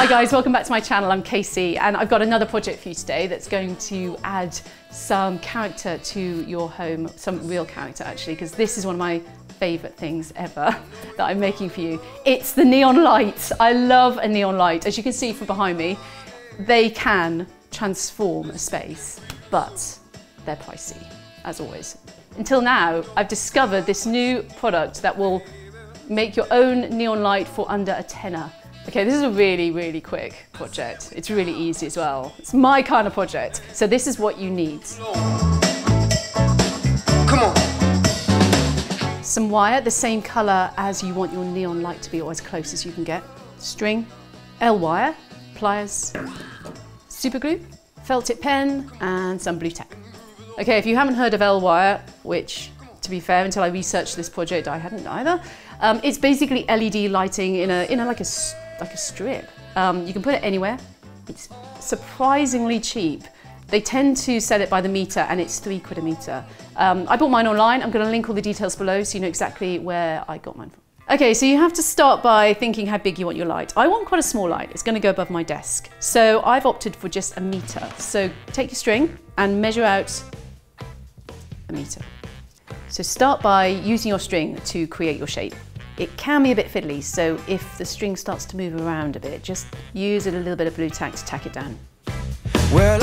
Hi guys, welcome back to my channel. I'm Kasie and I've got another project for you today that's going to add some character to your home, some real character actually, because this is one of my favourite things ever that I'm making for you. It's the neon light. I love a neon light. As you can see from behind me, they can transform a space, but they're pricey, as always. Until now, I've discovered this new product that will make your own neon light for under a tenner. Okay, this is a really, really quick project. It's really easy as well. It's my kind of project. So this is what you need. Come on. Some wire, the same color as you want your neon light to be, or as close as you can get. String, L wire, pliers, super glue, felt tip pen, and some blue tack. Okay, if you haven't heard of L wire, which to be fair, until I researched this project, I hadn't either. It's basically LED lighting in a like a strip. You can put it anywhere. It's surprisingly cheap. They tend to sell it by the meter and it's £3 a meter. I bought mine online. I'm going to link all the details below so you know exactly where I got mine from. Okay, so you have to start by thinking how big you want your light. I want quite a small light. It's going to go above my desk. So I've opted for just a meter. So take your string and measure out a meter. So start by using your string to create your shape. It can be a bit fiddly, so if the string starts to move around a bit, just use a little bit of blue tack to tack it down. Well,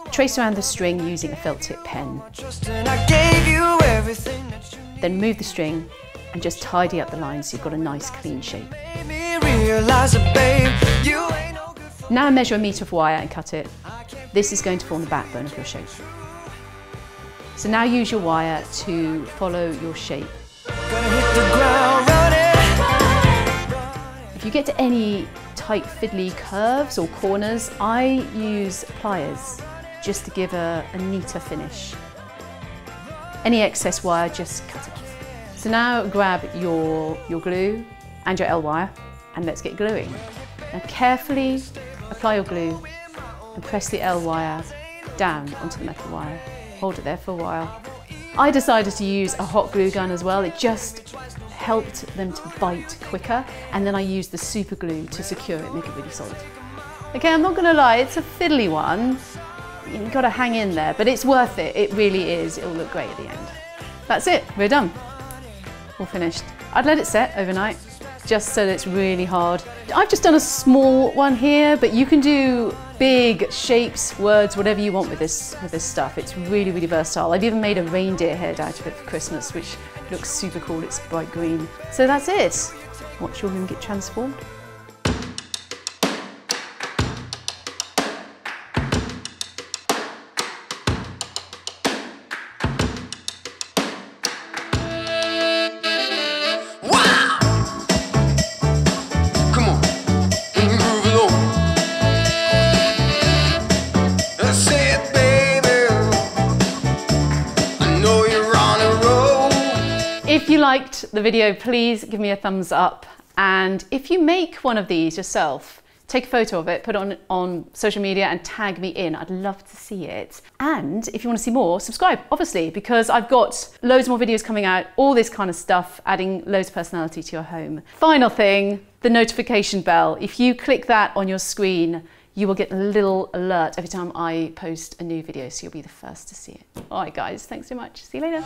trace around the string using a felt tip pen. Then move the string and just tidy up the lines so you've got a nice clean shape. Now measure a meter of wire and cut it. This is going to form the backbone of your shape. So now use your wire to follow your shape. If you get to any tight fiddly curves or corners, I use pliers just to give a neater finish. Any excess wire, just cut it off. So now grab your glue and your L wire and let's get gluing. Now carefully apply your glue and press the L wire down onto the metal wire. Hold it there for a while. I decided to use a hot glue gun as well. It just helped them to bite quicker. And then I used the super glue to secure it, make it really solid. Okay, I'm not gonna lie, it's a fiddly one. You've gotta hang in there, but it's worth it. It really is. It'll look great at the end. That's it, we're done. All finished. I'd let it set overnight, just so that it's really hard. I've just done a small one here, but you can do big shapes, words, whatever you want with this stuff. It's really, really versatile. I've even made a reindeer head out of it for Christmas, which looks super cool. It's bright green. So that's it. Watch your room get transformed. If you liked the video, please give me a thumbs up. And if you make one of these yourself, take a photo of it, put it on social media and tag me in. I'd love to see it. And if you want to see more, subscribe, obviously, because I've got loads more videos coming out, all this kind of stuff, adding loads of personality to your home. Final thing, the notification bell. If you click that on your screen, you will get a little alert every time I post a new video, so you'll be the first to see it. All right, guys, thanks so much. See you later.